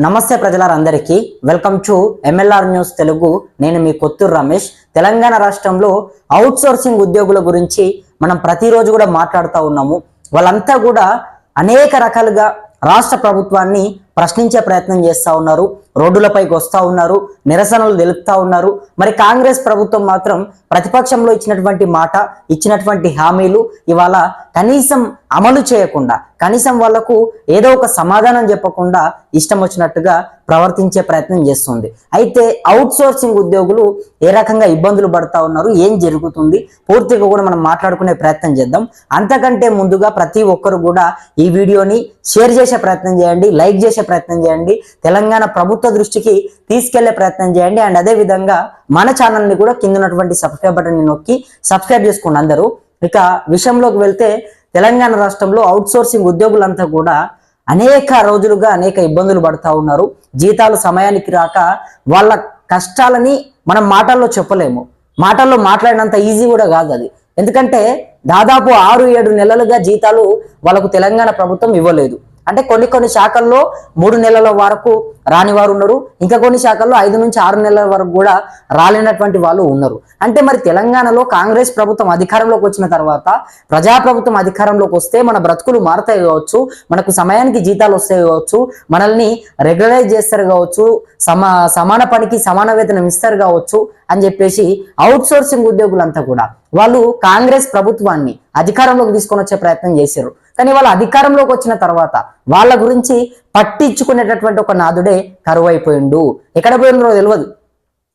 నమస్తే ప్రజలందరికీ welcome to MLR news Telugu. నేను మీ కొత్తూరు రమేష్. తెలంగాణ రాష్ట్రంలో అవుట్ సోర్సింగ్ ఉద్యోగుల గురించి మనం ప్రతిరోజు కూడా మాట్లాడుతూ ఉన్నాము. వాళ్ళంతా కూడా అనేక రకాలుగా రాష్ట్ర ప్రభుత్వాన్ని ప్రశ్నించే ప్రయత్నం చేస్తూ ఉన్నారు, రోడ్డులపైకి వస్తూ ఉన్నారు, నిరసనలు తెలుపుతా ఉన్నారు. మరి కాంగ్రెస్ ప్రభుత్వం మాత్రం ప్రతిపక్షంలో ఇచ్చినటువంటి మాట, ఇచ్చినటువంటి హామీలు ఇవాళ కనీసం అమలు చేయకుండా, కనీసం వాళ్లకు ఏదో ఒక సమాధానం చెప్పకుండా ఇష్టం వచ్చినట్టుగా ప్రవర్తించే ప్రయత్నం చేస్తుంది. అయితే అవుట్ సోర్సింగ్ ఉద్యోగులు ఏ రకంగా ఇబ్బందులు పడతా ఉన్నారు, ఏం జరుగుతుంది పూర్తిగా కూడా మనం మాట్లాడుకునే ప్రయత్నం చేద్దాం. అంతకంటే ముందుగా ప్రతి ఒక్కరు కూడా ఈ వీడియోని షేర్ చేసే ప్రయత్నం చేయండి, లైక్ చేసే ప్రయత్నం చేయండి, తెలంగాణ ప్రభుత్వ దృష్టికి తీసుకెళ్లే ప్రయత్నం చేయండి. అండ్ అదే విధంగా మన ఛానల్ని కూడా కింద ఉన్నటువంటి సబ్స్క్రైబ్ బటన్ నొక్కి సబ్స్క్రైబ్ చేసుకోండి అందరూ. ఇక విషయంలోకి వెళ్తే, తెలంగాణ రాష్ట్రంలో అవుట్ సోర్సింగ్ ఉద్యోగులంతా కూడా అనేక రోజులుగా అనేక ఇబ్బందులు పడుతూ ఉన్నారు. జీతాలు సమయానికి రాక వాళ్ళ కష్టాలని మనం మాటల్లో చెప్పలేము, మాటల్లో మాట్లాడినంత ఈజీ కూడా కాదు అది. ఎందుకంటే దాదాపు 6-7 నెలలుగా జీతాలు వాళ్ళకు తెలంగాణ ప్రభుత్వం ఇవ్వలేదు. అంటే కొన్ని శాఖల్లో 3 నెలల వరకు రాని వారు ఉన్నారు, ఇంకా కొన్ని శాఖల్లో 5 నుంచి 6 నెలల వరకు కూడా రాలేనటువంటి వాళ్ళు ఉన్నారు. అంటే మరి తెలంగాణలో కాంగ్రెస్ ప్రభుత్వం అధికారంలోకి వచ్చిన తర్వాత, ప్రజాప్రభుత్వం అధికారంలోకి వస్తే మన బ్రతుకులు మారుతాయి కావచ్చు, మనకు సమయానికి జీతాలు వస్తాయి కావచ్చు, మనల్ని రెగ్యులరైజ్ చేస్తారు కావచ్చు, సమాన పనికి సమాన వేతనం ఇస్తారు కావచ్చు అని చెప్పేసి అవుట్ సోర్సింగ్ ఉద్యోగులంతా కూడా వాళ్ళు కాంగ్రెస్ ప్రభుత్వాన్ని అధికారంలోకి తీసుకొని వచ్చే ప్రయత్నం చేశారు. కానీ వాళ్ళ అధికారంలోకి వచ్చిన తర్వాత వాళ్ళ గురించి పట్టించుకునేటటువంటి ఒక నాదుడే కరువైపోయిండు. ఎక్కడ పోయిందో తెలియదు,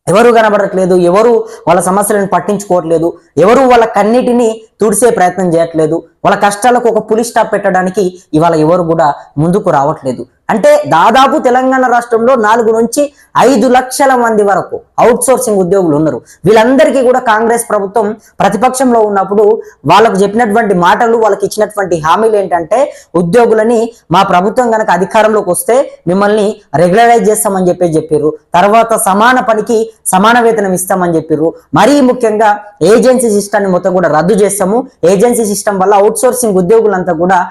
ఎవరు కనబడట్లేదు, ఎవరు వాళ్ళ సమస్యలను పట్టించుకోవట్లేదు, ఎవరు వాళ్ళ కన్నిటిని తుడిసే ప్రయత్నం చేయట్లేదు, వాళ్ళ కష్టాలకు ఒక పులి స్టాప్ పెట్టడానికి ఇవాళ ఎవరు కూడా ముందుకు రావట్లేదు. అంటే దాదాపు తెలంగాణ రాష్ట్రంలో 4 నుంచి 5 లక్షల మంది వరకు అవుట్ సోర్సింగ్ ఉద్యోగులు ఉన్నారు. వీళ్ళందరికీ కూడా కాంగ్రెస్ ప్రభుత్వం ప్రతిపక్షంలో ఉన్నప్పుడు వాళ్ళకు చెప్పినటువంటి మాటలు, వాళ్ళకి ఇచ్చినటువంటి హామీలు ఏంటంటే, ఉద్యోగులని మా ప్రభుత్వం కనుక అధికారంలోకి వస్తే మిమ్మల్ని రెగ్యులరైజ్ చేస్తామని చెప్పారు. తర్వాత సమాన పనికి సమాన వేతనం ఇస్తామని చెప్పారు. మరీ ముఖ్యంగా ఏజెన్సీ సిస్టాన్ని మొత్తం కూడా రద్దు చేస్తాము. ఏజెన్సీ సిస్టమ్ వల్ల అవుట్ సోర్సింగ్ ఉద్యోగులంతా కూడా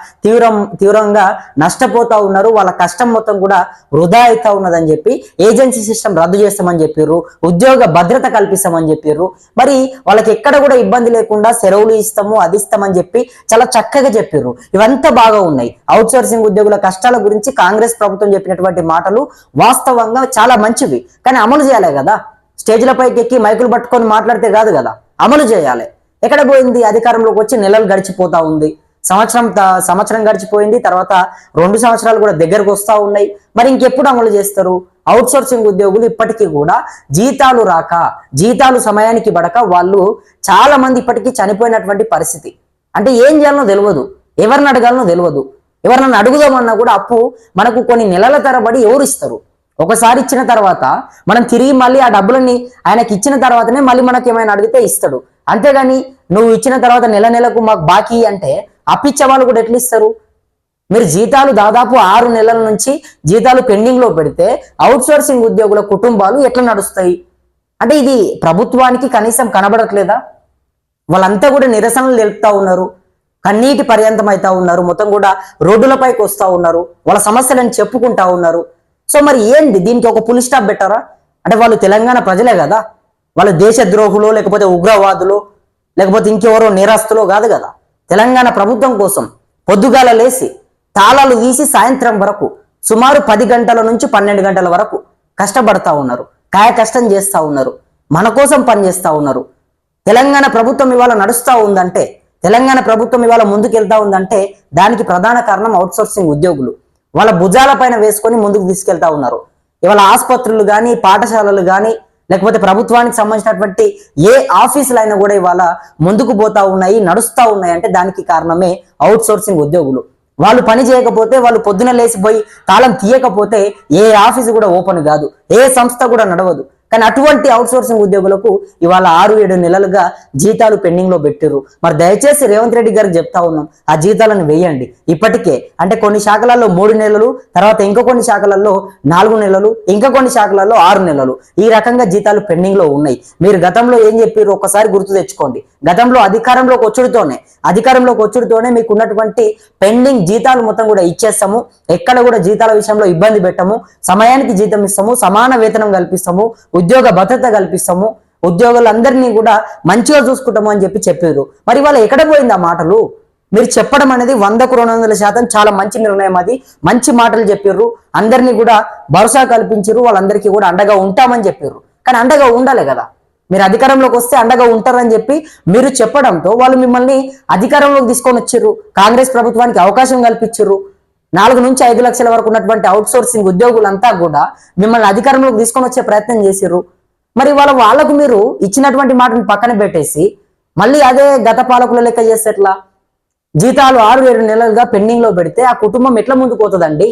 తీవ్రంగా నష్టపోతా ఉన్నారు, వాళ్ళ కష్టం మొత్తం కూడా వృధా అవుతా ఉన్నదని చెప్పి ఏజెన్సీ సిస్టమ్ రద్దు చేస్తామని చెప్పారు. ఉద్యోగ భద్రత కల్పిస్తామని చెప్పారు. మరి వాళ్ళకి ఎక్కడ కూడా ఇబ్బంది లేకుండా సెలవులు ఇస్తాము, అది ఇస్తామని చెప్పి చాలా చక్కగా చెప్పారు. ఇవంతా బాగా ఉన్నాయి. అవుట్ సోర్సింగ్ ఉద్యోగుల కష్టాల గురించి కాంగ్రెస్ ప్రభుత్వం చెప్పినటువంటి మాటలు వాస్తవంగా చాలా మంచివి. కానీ అమలు చేయాలి కదా. స్టేజ్లపైకి ఎక్కి మైకులు పట్టుకొని మాట్లాడితే కాదు కదా, అమలు చేయాలి. ఎక్కడ పోయింది? అధికారంలోకి వచ్చి నెలలు గడిచిపోతా ఉంది, సంవత్సరం గడిచిపోయింది, తర్వాత 2 సంవత్సరాలు కూడా దగ్గరకు వస్తూ ఉన్నాయి. మరి ఇంకెప్పుడు అమలు చేస్తారు? అవుట్ సోర్సింగ్ ఉద్యోగులు ఇప్పటికీ కూడా జీతాలు రాక, జీతాలు సమయానికి పడక వాళ్ళు చాలా మంది ఇప్పటికీ చనిపోయినటువంటి పరిస్థితి. అంటే ఏం చేయాలనో తెలియదు, ఎవరిని అడగాలనో తెలియదు. ఎవరినైనా అడుగుదామన్నా కూడా అప్పు మనకు కొన్ని నెలల తరబడి ఎవరు ఇస్తారు? ఒకసారి ఇచ్చిన తర్వాత మనం తిరిగి మళ్ళీ ఆ డబ్బులని ఆయనకి ఇచ్చిన తర్వాతనే మళ్ళీ మనకి ఏమైనా అడిగితే ఇస్తాడు. అంతేగాని నువ్వు ఇచ్చిన తర్వాత నెలకు మాకు బాకీ అంటే అప్పిచ్చే వాళ్ళు కూడా ఎట్లా ఇస్తారు? మీరు జీతాలు దాదాపు 6 నెలల నుంచి జీతాలు పెండింగ్ లో పెడితే అవుట్ సోర్సింగ్ ఉద్యోగుల కుటుంబాలు ఎట్లా నడుస్తాయి? అంటే ఇది ప్రభుత్వానికి కనీసం కనబడట్లేదా? వాళ్ళంతా కూడా నిరసనలు తెలుపుతా ఉన్నారు, కన్నీటి పర్యంతం అవుతా ఉన్నారు, మొత్తం కూడా రోడ్డులపైకి వస్తూ ఉన్నారు, వాళ్ళ సమస్యలను చెప్పుకుంటా ఉన్నారు. సో మరి ఏంటి దీనికి ఒక పులి స్టాప్ పెట్టారా? అంటే వాళ్ళు తెలంగాణ ప్రజలే కదా, వాళ్ళు దేశద్రోహులు లేకపోతే ఉగ్రవాదులు లేకపోతే ఇంకెవరో నేరస్తులో కాదు కదా. తెలంగాణ ప్రభుత్వం కోసం పొద్దుగాల లేసి తాళాలు తీసి సాయంత్రం వరకు సుమారు 10 గంటల నుంచి 12 గంటల వరకు కష్టపడతా ఉన్నారు, కాయ కష్టం చేస్తూ ఉన్నారు, మన కోసం పనిచేస్తూ ఉన్నారు. తెలంగాణ ప్రభుత్వం ఇవాళ నడుస్తూ ఉందంటే, తెలంగాణ ప్రభుత్వం ఇవాళ ముందుకెళ్తా ఉందంటే దానికి ప్రధాన కారణం అవుట్ సోర్సింగ్ ఉద్యోగులు. వాళ్ళ భుజాల పైన వేసుకొని ముందుకు తీసుకెళ్తా ఉన్నారు. ఇవాళ ఆసుపత్రులు కానీ, పాఠశాలలు కానీ, లేకపోతే ప్రభుత్వానికి సంబంధించినటువంటి ఏ ఆఫీసులు అయినా కూడా ఇవాళ ముందుకు పోతా ఉన్నాయి, నడుస్తూ ఉన్నాయి. అంటే దానికి కారణమే అవుట్ సోర్సింగ్ ఉద్యోగులు. వాళ్ళు పని చేయకపోతే, వాళ్ళు పొద్దున లేచిపోయి తాళం తీయకపోతే ఏ ఆఫీసు కూడా ఓపెన్ కాదు, ఏ సంస్థ కూడా నడవదు. కానీ అటువంటి అవుట్సోర్సింగ్ ఉద్యోగులకు ఇవాళ 6-7 నెలలుగా జీతాలు పెండింగ్ లో పెట్టిర్రు. మరి దయచేసి రేవంత్ రెడ్డి గారికి చెప్తా ఉన్నాం, ఆ జీతాలను వేయండి ఇప్పటికే. అంటే కొన్ని శాఖలలో 3 నెలలు, తర్వాత ఇంకా కొన్ని శాఖలలో 4 నెలలు, ఇంకా కొన్ని శాఖలలో 6 నెలలు, ఈ రకంగా జీతాలు పెండింగ్ లో ఉన్నాయి. మీరు గతంలో ఏం చెప్పారు ఒకసారి గుర్తు తెచ్చుకోండి. గతంలో అధికారంలోకి వచ్చుడుతోనే మీకు ఉన్నటువంటి పెండింగ్ జీతాలు మొత్తం కూడా ఇచ్చేస్తాము, ఎక్కడ కూడా జీతాల విషయంలో ఇబ్బంది పెట్టము, సమయానికి జీతం ఇస్తాము, సమాన వేతనం కల్పిస్తాము, ఉద్యోగ భద్రత కల్పిస్తాము, ఉద్యోగులందరినీ కూడా మంచిగా చూసుకుంటాము అని చెప్పారు. మరి వాళ్ళ ఎక్కడ పోయింది ఆ మాటలు? మీరు చెప్పడం అనేది 100కు 200% చాలా మంచి నిర్ణయం. అది మంచి మాటలు చెప్పారు, అందరినీ కూడా భరోసా కల్పించారు, వాళ్ళందరికీ కూడా అండగా ఉంటామని చెప్పారు. కానీ అండగా ఉండాలి కదా, మీరు అధికారంలోకి వస్తే అండగా ఉంటారని చెప్పి మీరు చెప్పడంతో వాళ్ళు మిమ్మల్ని అధికారంలోకి తీసుకొని వచ్చారు, కాంగ్రెస్ ప్రభుత్వానికి అవకాశం కల్పించారు. 4 నుంచి 5 లక్షల వరకు ఉన్నటువంటి అవుట్సోర్సింగ్ ఉద్యోగులంతా కూడా మిమ్మల్ని అధికారంలోకి తీసుకొని వచ్చే ప్రయత్నం చేశారు. మరి వాళ్ళకు మీరు ఇచ్చినటువంటి మాటను పక్కన పెట్టేసి మళ్ళీ అదే గత పాలకుల లెక్క చేస్తే ఎట్లా? జీతాలు 6-7 నెలలుగా పెండింగ్ లో పెడితే ఆ కుటుంబం ఎట్లా ముందుకు పోతుందండి?